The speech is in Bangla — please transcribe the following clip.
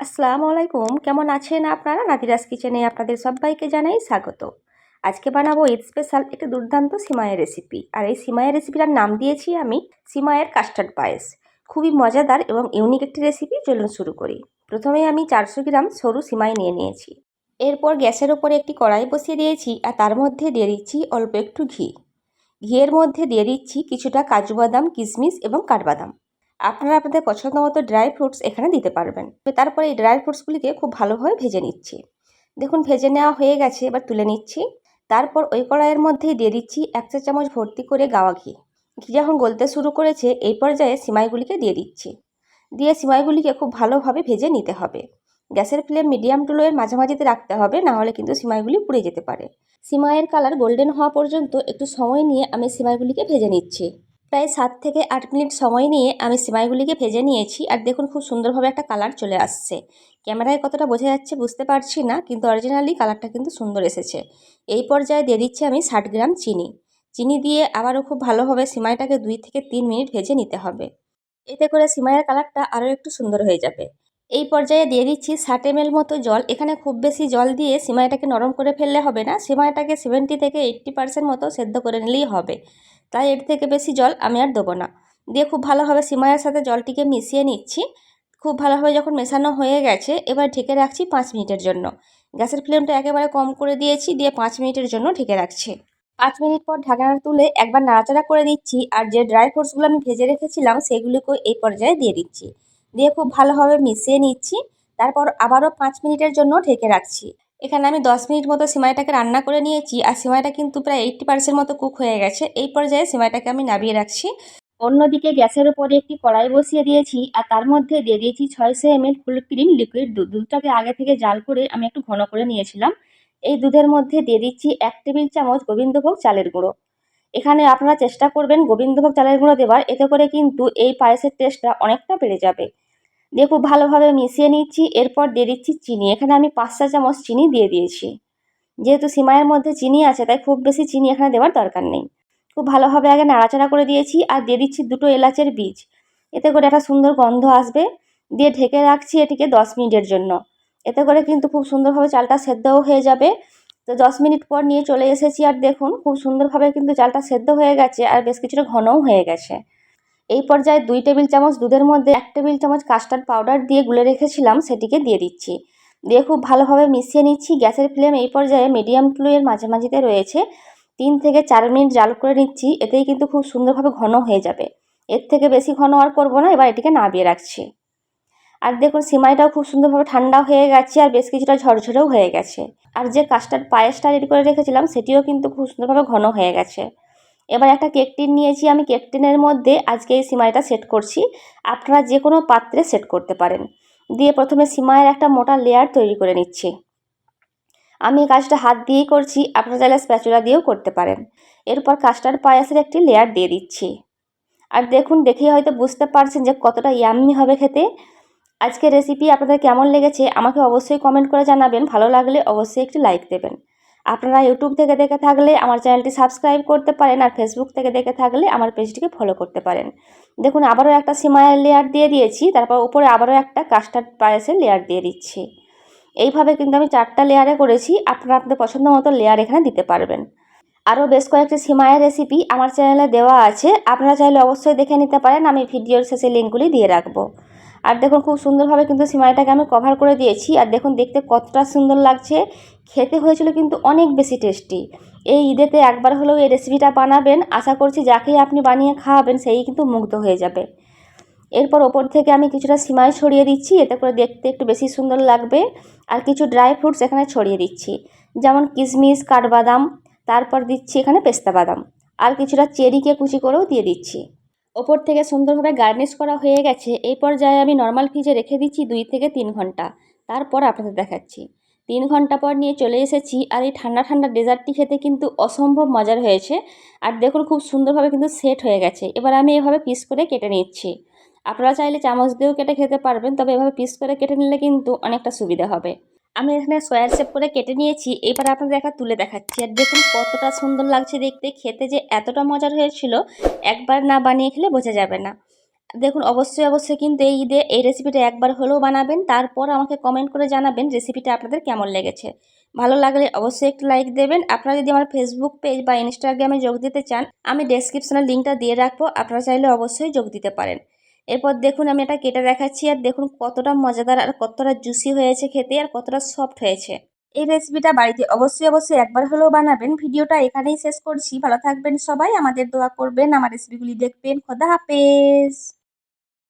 আসসালামু আলাইকুম, কেমন আছেন আপনারা? নাদিরাস কিচেনে আপনাদের সবাইকে জানাই স্বাগত। আজকে বানাবো ঈদ স্পেশাল একটি দুর্দান্ত সিমাইয়ের রেসিপি। আর এই সিমাইয়ের রেসিপিটার নাম দিয়েছি আমি সিমাইয়ের কাস্টার্ড পায়েস। খুবই মজাদার এবং ইউনিক একটি রেসিপি। চলুন শুরু করি। প্রথমে আমি 400 গ্রাম সরু সিমাই নিয়ে নিয়েছি। এরপর গ্যাসের ওপরে একটি কড়াই বসিয়ে দিয়েছি আর তার মধ্যে দিয়ে দিচ্ছি অল্প একটু ঘি। ঘিয়ের মধ্যে দিয়ে দিচ্ছি কিছুটা কাজু বাদাম, কিশমিশ এবং কাঠবাদাম। আপনারা আপনাদের পছন্দ মতো ড্রাই ফ্রুটস এখানে দিতে পারবেন। তারপরে এই ড্রাই ফ্রুটসগুলিকে খুব ভালোভাবে ভেজে নিচ্ছি। দেখুন ভেজে নেওয়া হয়ে গেছে, এবার তুলে নিচ্ছি। তারপর ওই কড়াইয়ের মধ্যেই দিয়ে দিচ্ছি 1 চা চামচ ভর্তি করে গাওয়া ঘি। ঘি যখন গলতে শুরু করেছে এই পর্যায়ে সিমাইগুলিকে দিয়ে দিচ্ছি। দিয়ে সিমাইগুলিকে খুব ভালোভাবে ভেজে নিতে হবে। গ্যাসের ফ্লেম মিডিয়াম টু লোয়ের মাঝামাঝিতে রাখতে হবে, না হলে কিন্তু সিমাইগুলি পুড়ে যেতে পারে। সিমাইয়ের কালার গোল্ডেন হওয়া পর্যন্ত একটু সময় নিয়ে আমি সিমাইগুলিকে ভেজে নিচ্ছি। প্রায় 7 থেকে 8 মিনিট সময় নিয়ে আমি সিমাইগুলিকে ভেজে নিয়েছি। আর দেখুন খুব সুন্দরভাবে একটা কালার চলে আসছে। ক্যামেরায় কতটা বোঝা যাচ্ছে বুঝতে পারছি না, কিন্তু অরিজিনালি কালারটা কিন্তু সুন্দর এসেছে। এই পর্যায়ে দিয়ে দিচ্ছি আমি 60 গ্রাম চিনি। চিনি দিয়ে আবারও খুব ভালোভাবে সিমাইটাকে 2 থেকে 3 মিনিট ভেজে নিতে হবে। এতে করে সিমাইয়ের কালারটা আরও একটু সুন্দর হয়ে যাবে। এই পর্যায়ে দিয়ে দিচ্ছি 60 ml মতো জল। এখানে খুব বেশি জল দিয়ে সিমাইটাকে নরম করে ফেললে হবে না। সিমাইটাকে 70 থেকে 80% মতো সেদ্ধ করে নিলেই হবে। তাই এর থেকে বেশি জল আমি আর দেবো না। দিয়ে খুব ভালোভাবে সিমাইয়ের সাথে জলটিকে মিশিয়ে নিচ্ছি। খুব ভালোভাবে যখন মেশানো হয়ে গেছে এবার ঢেকে রাখছি 5 মিনিটের জন্য। গ্যাসের ফ্লেমটা একেবারে কম করে দিয়েছি, দিয়ে 5 মিনিটের জন্য ঢেকে রাখছি। 5 মিনিট পর ঢাকনা তুলে একবার নাড়াচাড়া করে দিচ্ছি। আর যে ড্রাই ফ্রুটসগুলো আমি ভেজে রেখেছিলাম সেগুলিকেও এই পর্যায়ে দিয়ে দিচ্ছি। দিয়ে খুব ভালোভাবে মিশিয়ে নিচ্ছি। তারপর আবারও 5 মিনিটের জন্য ঢেকে রাখছি। এখানে আমি 10 মিনিট মতো সিমাইটাকে রান্না করে নিয়েছি। আর সিমাইটা কিন্তু প্রায় 80% মতো কুক হয়ে গেছে। এই পর্যায়ে সিমাইটাকে আমি নামিয়ে রাখছি। অন্যদিকে গ্যাসের উপরে একটি কড়াই বসিয়ে দিয়েছি আর তার মধ্যে দিয়ে দিয়েছি 600 ml ফুল ক্রিম লিকুইড দুধ। দুধটাকে আগে থেকে জাল করে আমি একটু ঘন করে নিয়েছিলাম। এই দুধের মধ্যে দিয়ে দিচ্ছি 1 টেবিল চামচ গোবিন্দভোগ চালের গুঁড়ো। এখানে আপনারা চেষ্টা করবেন গোবিন্দভোগ চালের গুঁড়ো দেওয়ার, এতে করে কিন্তু এই পায়েসের টেস্টটা অনেকটা বেড়ে যাবে। দিয়ে খুব ভালোভাবে মিশিয়ে নিচ্ছি। এরপর দিয়ে দিচ্ছি চিনি। এখানে আমি 5 চা চামচ চিনি দিয়ে দিয়েছি। যেহেতু সিমাইয়ের মধ্যে চিনি আছে তাই খুব বেশি চিনি এখানে দেওয়ার দরকার নেই। খুব ভালোভাবে আগে নাড়াচাড়া করে দিয়েছি আর দিয়ে দিচ্ছি 2টো এলাচের বীজ। এতে করে একটা সুন্দর গন্ধ আসবে। দিয়ে ঢেকে রাখছি এটিকে 10 মিনিটের জন্য। এতে করে কিন্তু খুব সুন্দরভাবে চালটা সেদ্ধও হয়ে যাবে। তো 10 মিনিট পর নিয়ে চলে এসেছি আর দেখুন খুব সুন্দরভাবে কিন্তু চালটা সেদ্ধ হয়ে গেছে আর বেশ কিছুটা ঘনও হয়ে গেছে। এই পর্যায়ে 2 টেবিল চামচ দুধের মধ্যে 1 টেবিল চামচ কাস্টার্ড পাউডার দিয়ে গুলে রেখেছিলাম সেটিকে দিয়ে দিচ্ছি। দিয়ে খুব ভালোভাবে মিশিয়ে নিচ্ছি। গ্যাসের ফ্লেম এই পর্যায়ে মিডিয়াম টু লোয়ের মাঝামাঝিতে রয়েছে। 3 থেকে 4 মিনিট জাল করে নিচ্ছি। এতেই কিন্তু খুব সুন্দরভাবে ঘন হয়ে যাবে। এর থেকে বেশি ঘন আর করবো না। এবার এটিকে নামিয়ে রাখছি। আর দেখুন সিমাইটাও খুব সুন্দরভাবে ঠান্ডা হয়ে গেছে আর বেশ কিছুটা ঝরঝরেও হয়ে গেছে। আর যে কাস্টার্ড পায়েসটা রেডি করে রেখেছিলাম সেটিও কিন্তু খুব সুন্দরভাবে ঘন হয়ে গেছে। এবার একটা কেক টিন নিয়েছি। আমি কেক টিনের মধ্যে আজকে এই সিমাইটা সেট করছি। আপনারা যে কোনো পাত্রে সেট করতে পারেন। দিয়ে প্রথমে সিমাইয়ের একটা মোটা লেয়ার তৈরি করে নিচ্ছি। আমি এই কাজটা হাত দিয়েই করছি, আপনারা চাইলে স্প্যাচুলা দিয়েও করতে পারেন। এরপর কাস্টার্ড পায়েসের একটি লেয়ার দিয়ে দিচ্ছি। আর দেখুন দেখেই হয়তো বুঝতে পারছেন যে কতটা ইয়াম্মি হবে খেতে। আজকের রেসিপি আপনাদের কেমন লেগেছে আমাকে অবশ্যই কমেন্ট করে জানাবেন। ভালো লাগলে অবশ্যই একটি লাইক দেবেন। আপনারা ইউটিউব থেকে দেখে থাকলে আমার চ্যানেলটি সাবস্ক্রাইব করতে পারেন, আর ফেসবুক থেকে দেখে থাকলে আমার পেজটিকে ফলো করতে পারেন। দেখুন আবারও একটা সিমাইয়ের লেয়ার দিয়ে দিয়েছি, তারপর উপরে আবারও একটা কাস্টার্ড পায়েসের লেয়ার দিয়ে দিচ্ছি। এইভাবে কিন্তু আমি 4টা লেয়ারে করেছি। আপনারা আপনাদের পছন্দ মতো লেয়ার এখানে দিতে পারবেন। আরও বেশ কয়েকটি সিমাইয়ের রেসিপি আমার চ্যানেলে দেওয়া আছে, আপনারা চাইলে অবশ্যই দেখে নিতে পারেন। আমি ভিডিওর শেষে লিঙ্কগুলি দিয়ে রাখবো। আর দেখুন খুব সুন্দরভাবে কিন্তু সিমাইটাকে আমি কভার করে দিয়েছি। আর দেখুন দেখতে কতটা সুন্দর লাগছে। খেতে হয়েছিল কিন্তু অনেক বেশি টেস্টি। এই ঈদেতে একবার হলেও এই রেসিপিটা বানাবেন। আশা করছি যাকেই আপনি বানিয়ে খাওয়াবেন সেই কিন্তু মুগ্ধ হয়ে যাবে। এরপর ওপর থেকে আমি কিছুটা সিমাই ছড়িয়ে দিচ্ছি, এতে করে দেখতে একটু বেশি সুন্দর লাগবে। আর কিছু ড্রাই ফ্রুটস এখানে ছড়িয়ে দিচ্ছি, যেমন কিশমিশ, কাঠবাদাম, তারপর দিচ্ছি এখানে পেস্তা বাদাম। আর কিছুটা চেরিকে কুচি করেও দিয়ে দিচ্ছি। ওপর থেকে সুন্দরভাবে গার্নিশ করা হয়ে গেছে। এই পর্যায়ে আমি নর্মাল ফ্রিজে রেখে দিচ্ছি 2 থেকে 3 ঘন্টা। তারপর আপনাদের দেখাচ্ছি। 3 ঘন্টা পর নিয়ে চলে এসেছি। আর এই ঠান্ডা ঠান্ডা ডেজার্টটি খেতে কিন্তু অসম্ভব মজার হয়েছে। আর দেখুন খুব সুন্দরভাবে কিন্তু সেট হয়ে গেছে। এবার আমি এভাবে পিস করে কেটে নিচ্ছি। আপনারা চাইলে চামচ দিয়েও কেটে খেতে পারবেন, তবে এভাবে পিস করে কেটে নিলে কিন্তু অনেকটা সুবিধা হবে। আমি এখানে স্কোয়ার শেপ করে কেটে নিয়েছি। এবার আপনাদের একটা তুলে দেখাচ্ছি। আর দেখুন কতটা সুন্দর লাগছে দেখতে। খেতে যে এতটা মজার হয়েছিল একবার না বানিয়ে খেলে বোঝা যাবে না। দেখুন অবশ্যই কিন্তু এই ঈদে এই রেসিপিটা একবার হলেও বানাবেন, তারপর আমাকে কমেন্ট করে জানাবেন রেসিপিটা আপনাদের কেমন লেগেছে। ভালো লাগলে অবশ্যই একটু লাইক দেবেন। আপনারা যদি আমার ফেসবুক পেজ বা ইনস্টাগ্রামে যোগ দিতে চান, আমি ডেসক্রিপশনে লিঙ্কটা দিয়ে রাখবো, আপনারা চাইলে অবশ্যই যোগ দিতে পারেন। এরপর দেখুন আমি এটা কেটে দেখাচ্ছি, আর দেখুন কতটা মজাদার আর কতটা জুসি হয়েছে খেতে, আর কতটা সফট হয়েছে। এই রেসিপিটা বাড়িতে অবশ্যই একবার হলেও বানাবেন। ভিডিওটা এখানেই শেষ করছি। ভালো থাকবেন সবাই, আমাদের দোয়া করবেন, আমার রেসিপিগুলি দেখবেন। খোদা হাফেজ।